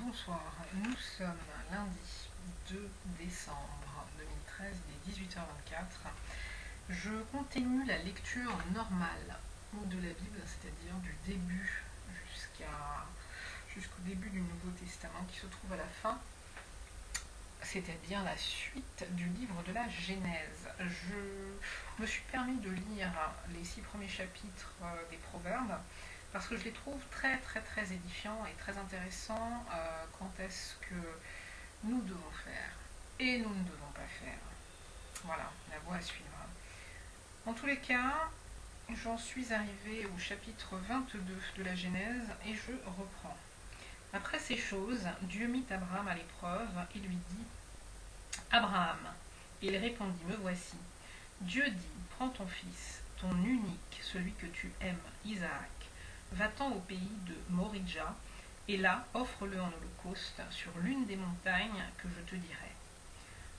Bonsoir, nous sommes lundi 2 décembre 2013, il est 18h24. Je continue la lecture normale de la Bible, c'est-à-dire du début jusqu'au début du Nouveau Testament qui se trouve à la fin, c'est-à-dire la suite du livre de la Genèse. Je me suis permis de lire les 6 premiers chapitres des Proverbes, parce que je les trouve très édifiants et très intéressants quant à ce que nous devons faire et nous ne devons pas faire. Voilà, la voie à suivre. En tous les cas, j'en suis arrivée au chapitre 22 de la Genèse et je reprends. Après ces choses, Dieu mit Abraham à l'épreuve et lui dit « Abraham !» Il répondit « Me voici. » Dieu dit « Prends ton fils, ton unique, celui que tu aimes, Isaac. Va-t'en au pays de Moridja, et là offre-le en holocauste sur l'une des montagnes que je te dirai. »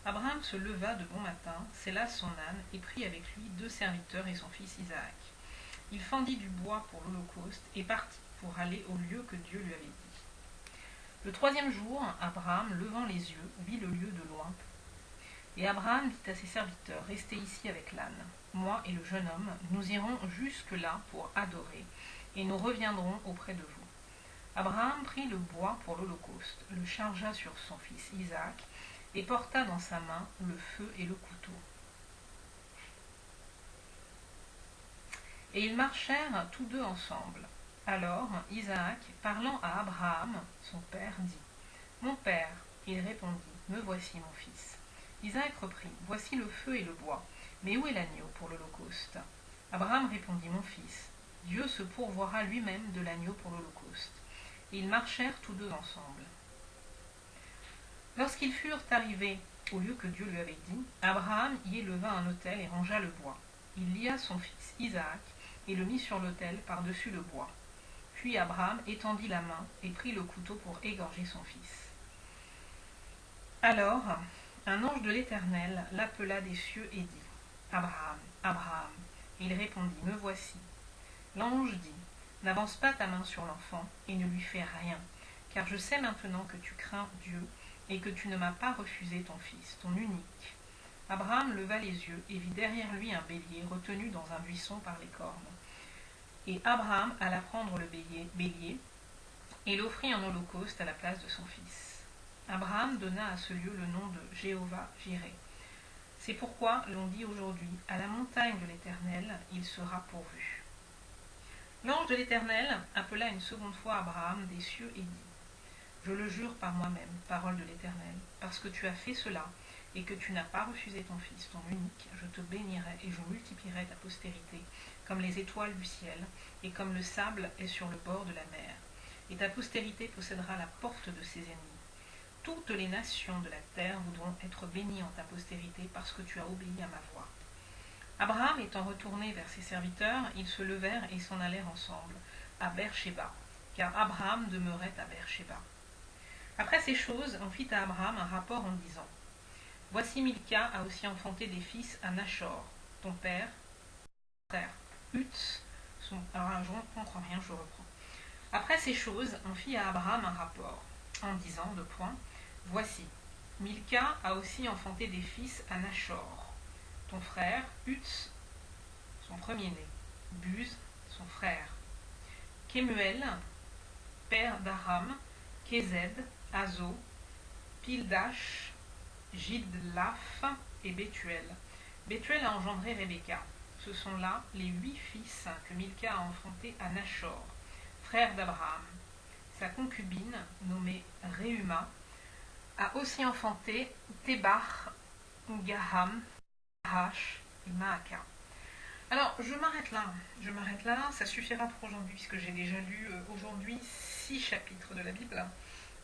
Abraham se leva de bon matin, sella son âne et prit avec lui 2 serviteurs et son fils Isaac. Il fendit du bois pour l'holocauste et partit pour aller au lieu que Dieu lui avait dit. Le 3e jour, Abraham, levant les yeux, vit le lieu de loin. Et Abraham dit à ses serviteurs « Restez ici avec l'âne. Moi et le jeune homme, nous irons jusque-là pour adorer, et nous reviendrons auprès de vous. » Abraham prit le bois pour l'holocauste, le chargea sur son fils Isaac, et porta dans sa main le feu et le couteau. Et ils marchèrent tous deux ensemble. Alors Isaac, parlant à Abraham, son père, dit « Mon père !» Il répondit « Me voici, mon fils. » Isaac reprit « Voici le feu et le bois, mais où est l'agneau pour l'holocauste ?» Abraham répondit « Mon fils, Dieu se pourvoira lui-même de l'agneau pour l'holocauste. » Et ils marchèrent tous deux ensemble. Lorsqu'ils furent arrivés au lieu que Dieu lui avait dit, Abraham y éleva un autel et rangea le bois. Il lia son fils Isaac et le mit sur l'autel par-dessus le bois. Puis Abraham étendit la main et prit le couteau pour égorger son fils. Alors, un ange de l'Éternel l'appela des cieux et dit « Abraham, Abraham !» Et il répondit « Me voici. » L'ange dit « N'avance pas ta main sur l'enfant et ne lui fais rien, car je sais maintenant que tu crains Dieu et que tu ne m'as pas refusé ton fils, ton unique. » Abraham leva les yeux et vit derrière lui un bélier retenu dans un buisson par les cornes. Et Abraham alla prendre le bélier et l'offrit en holocauste à la place de son fils. Abraham donna à ce lieu le nom de Jéhovah-Jireh. C'est pourquoi l'on dit aujourd'hui « À la montagne de l'Éternel, il sera pourvu. » L'ange de l'Éternel appela une seconde fois Abraham des cieux et dit « Je le jure par moi-même, parole de l'Éternel, parce que tu as fait cela et que tu n'as pas refusé ton fils, ton unique, je te bénirai et je multiplierai ta postérité, comme les étoiles du ciel et comme le sable est sur le bord de la mer. Et ta postérité possédera la porte de ses ennemis. Toutes les nations de la terre voudront être bénies en ta postérité parce que tu as obéi à ma voix. » Abraham étant retourné vers ses serviteurs, ils se levèrent et s'en allèrent ensemble, à Beer-Shéba, car Abraham demeurait à Beer-Shéba. Après ces choses, on fit à Abraham un rapport en disant « Voici Milca a aussi enfanté des fils à Nachor, ton père, frère, Uts, son... » Alors je ne comprends rien, je reprends. Après ces choses, on fit à Abraham un rapport, en disant « Voici, Milca a aussi enfanté des fils à Nachor, ton frère, Uts, son premier-né, Buz, son frère, Kemuel, père d'Aram, Kézed, Azo, Pildash, Jidlaph et Bethuel. Bethuel a engendré Rebecca. Ce sont là les 8 fils que Milca a enfantés à Nachor, frère d'Abraham. Sa concubine, nommée Réuma, a aussi enfanté Tébach, Gaham, Hash et Maaka. Alors, je m'arrête là, ça suffira pour aujourd'hui, puisque j'ai déjà lu aujourd'hui 6 chapitres de la Bible.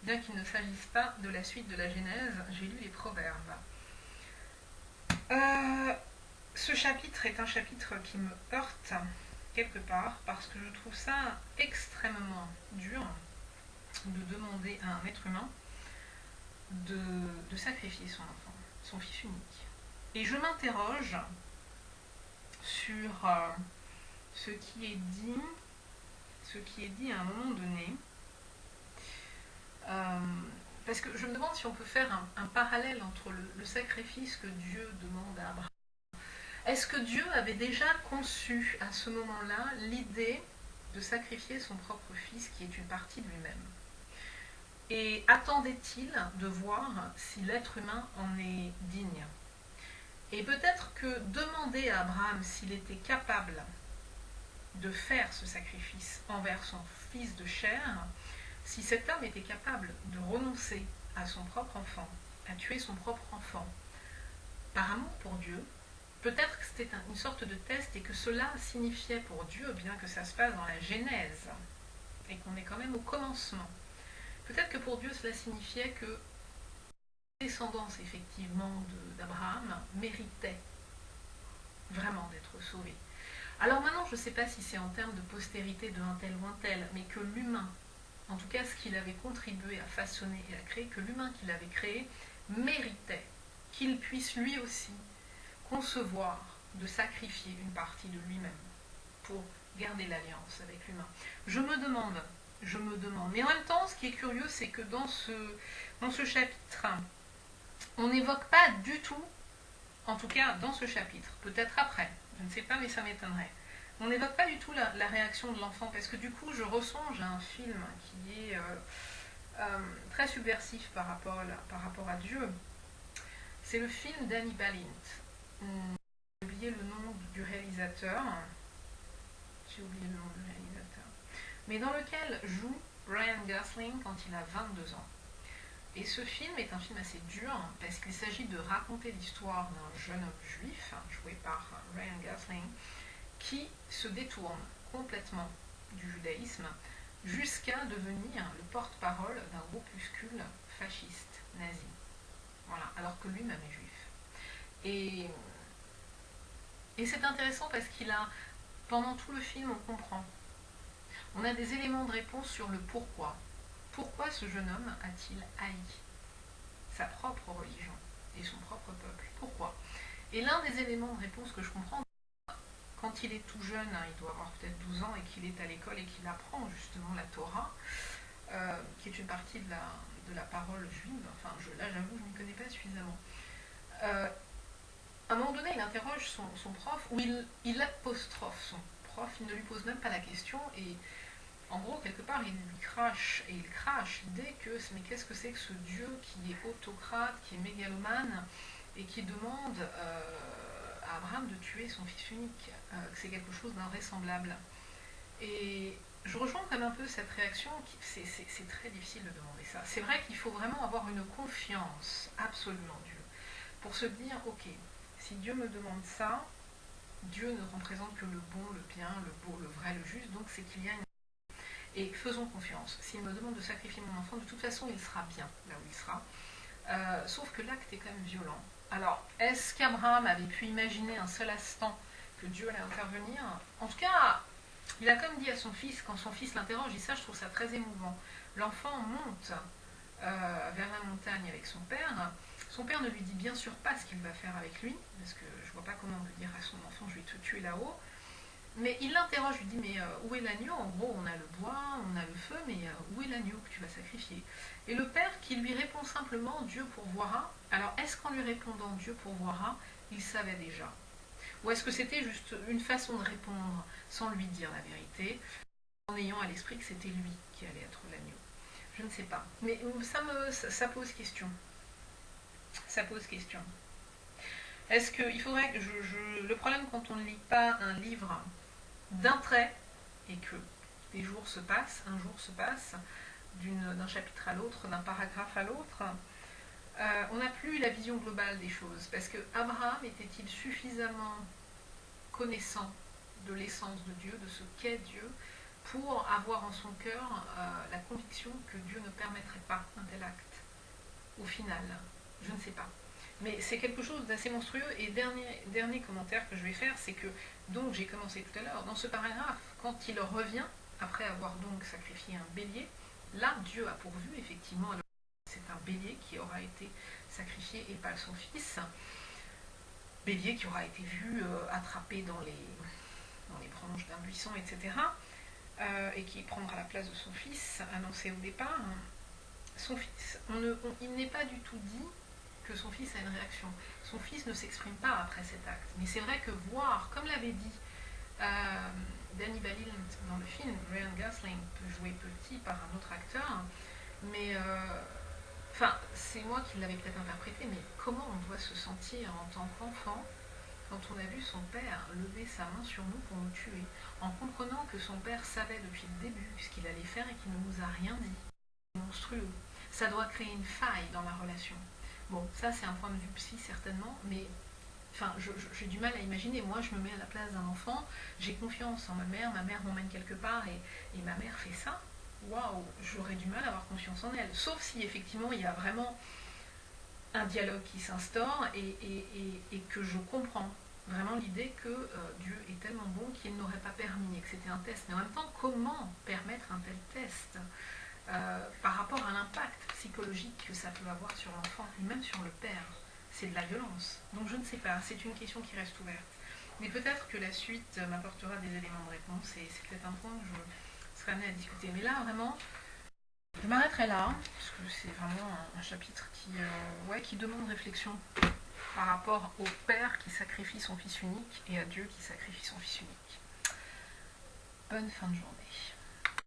Bien qu'il ne s'agisse pas de la suite de la Genèse, j'ai lu les Proverbes. Ce chapitre est un chapitre qui me heurte quelque part, parce que je trouve ça extrêmement dur de demander à un être humain de sacrifier son enfant, son fils unique. Et je m'interroge sur ce qui est dit à un moment donné parce que je me demande si on peut faire un parallèle entre le sacrifice que Dieu demande à Abraham. Est-ce que Dieu avait déjà conçu à ce moment-là l'idée de sacrifier son propre fils qui est une partie de lui-même? Et attendait-il de voir si l'être humain en est digne? Et peut-être que demander à Abraham s'il était capable de faire ce sacrifice envers son fils de chair, si cet homme était capable de renoncer à son propre enfant, à tuer son propre enfant, par amour pour Dieu, peut-être que c'était une sorte de test et que cela signifiait pour Dieu, bien que ça se passe dans la Genèse, et qu'on est quand même au commencement, peut-être que pour Dieu cela signifiait que la descendance effectivement d'Abraham méritait vraiment d'être sauvée. Alors maintenant, je ne sais pas si c'est en termes de postérité de un tel ou un tel, mais que l'humain, en tout cas ce qu'il avait contribué à façonner et à créer, que l'humain qu'il avait créé méritait qu'il puisse lui aussi concevoir de sacrifier une partie de lui-même pour garder l'alliance avec l'humain. Je me demande. Mais en même temps, ce qui est curieux, c'est que dans ce chapitre, on n'évoque pas du tout, en tout cas dans ce chapitre, peut-être après, je ne sais pas, mais ça m'étonnerait, on n'évoque pas du tout la réaction de l'enfant, parce que du coup, je ressonge à un film qui est très subversif par rapport à Dieu. C'est le film d'Annie Balint. J'ai oublié le nom du réalisateur. Mais dans lequel joue Ryan Gosling quand il a 22 ans. Et ce film est un film assez dur parce qu'il s'agit de raconter l'histoire d'un jeune homme juif, joué par Ryan Gosling, qui se détourne complètement du judaïsme jusqu'à devenir le porte-parole d'un groupuscule fasciste nazi. Voilà, alors que lui-même est juif. Et c'est intéressant parce pendant tout le film, on comprend. On a des éléments de réponse sur le pourquoi. Pourquoi ce jeune homme a-t-il haï sa propre religion et son propre peuple? Pourquoi? Et l'un des éléments de réponse que je comprends, quand il est tout jeune, il doit avoir peut-être 12 ans, et qu'il est à l'école et qu'il apprend justement la Torah, qui est une partie de la parole juive, enfin là j'avoue, je ne connais pas suffisamment. À un moment donné, il interroge son prof, ou il apostrophe son prof, il ne lui pose même pas la question, et en gros, quelque part, il lui crache, et il crache l'idée que, mais qu'est-ce que c'est que ce Dieu qui est autocrate, qui est mégalomane, et qui demande à Abraham de tuer son fils unique, que c'est quelque chose d'invraisemblable. Et je rejoins quand même un peu cette réaction, c'est très difficile de demander ça. C'est vrai qu'il faut vraiment avoir une confiance absolue en Dieu, pour se dire, ok, si Dieu me demande ça, Dieu ne représente que le bon, le bien, le beau, le vrai, le juste, donc c'est qu'il y a une... Et faisons confiance. S'il me demande de sacrifier mon enfant, de toute façon, il sera bien là où il sera. Sauf que l'acte est quand même violent. Alors, est-ce qu'Abraham avait pu imaginer un seul instant que Dieu allait intervenir? En tout cas, il a comme dit à son fils, quand son fils l'interroge, et ça, je trouve ça très émouvant. L'enfant monte vers la montagne avec son père. Son père ne lui dit bien sûr pas ce qu'il va faire avec lui, parce que je ne vois pas comment on peut dire à son enfant, je vais te tuer là-haut. Mais il l'interroge, lui dit, mais où est l'agneau? En gros, on a le bois, on a le feu, mais où est l'agneau que tu vas sacrifier? Et le père qui lui répond simplement, Dieu pourvoira. Alors, est-ce qu'en lui répondant Dieu pourvoira, il savait déjà? Ou est-ce que c'était juste une façon de répondre sans lui dire la vérité, en ayant à l'esprit que c'était lui qui allait être l'agneau? Je ne sais pas. Mais ça pose question. Ça pose question. Est-ce qu'il faudrait que le problème quand on ne lit pas un livre d'un trait, et que des jours se passent, un jour se passe, d'un chapitre à l'autre, d'un paragraphe à l'autre, on n'a plus la vision globale des choses. Parce que Abraham était-il suffisamment connaissant de l'essence de Dieu, de ce qu'est Dieu, pour avoir en son cœur la conviction que Dieu ne permettrait pas un tel acte? Au final, je ne sais pas. Mais c'est quelque chose d'assez monstrueux. Et dernier commentaire que je vais faire, c'est que, donc j'ai commencé tout à l'heure, dans ce paragraphe, quand il revient, après avoir donc sacrifié un bélier, là Dieu a pourvu, effectivement, c'est un bélier qui aura été sacrifié et pas son fils. Bélier qui aura été vu attrapé dans les branches d'un buisson, etc. Et qui prendra la place de son fils, annoncé au départ. son fils, il n'est pas du tout dit que son fils a une réaction. Son fils ne s'exprime pas après cet acte. Mais c'est vrai que voir, comme l'avait dit Danny Balint dans le film, Ryan Gosling peut jouer petit par un autre acteur, mais enfin, c'est moi qui l'avais peut-être interprété, mais comment on doit se sentir en tant qu'enfant quand on a vu son père lever sa main sur nous pour nous tuer, en comprenant que son père savait depuis le début ce qu'il allait faire et qu'il ne nous a rien dit. C'est monstrueux. Ça doit créer une faille dans la relation. Bon, ça c'est un point de vue psy certainement, mais enfin, j'ai du mal à imaginer. Moi, je me mets à la place d'un enfant, j'ai confiance en ma mère m'emmène quelque part et ma mère fait ça. Waouh, j'aurais du mal à avoir confiance en elle. Sauf si effectivement il y a vraiment un dialogue qui s'instaure et que je comprends vraiment l'idée que Dieu est tellement bon qu'il n'aurait pas permis et que c'était un test. Mais en même temps, comment permettre un tel test par rapport à l'impact psychologique que ça peut avoir sur l'enfant et même sur le père? C'est de la violence. Donc je ne sais pas, c'est une question qui reste ouverte. Mais peut-être que la suite m'apportera des éléments de réponse et c'est peut-être un point que je serai amenée à discuter. Mais là, vraiment, je m'arrêterai là, parce que c'est vraiment un chapitre qui demande réflexion par rapport au père qui sacrifie son fils unique et à Dieu qui sacrifie son fils unique. Bonne fin de journée.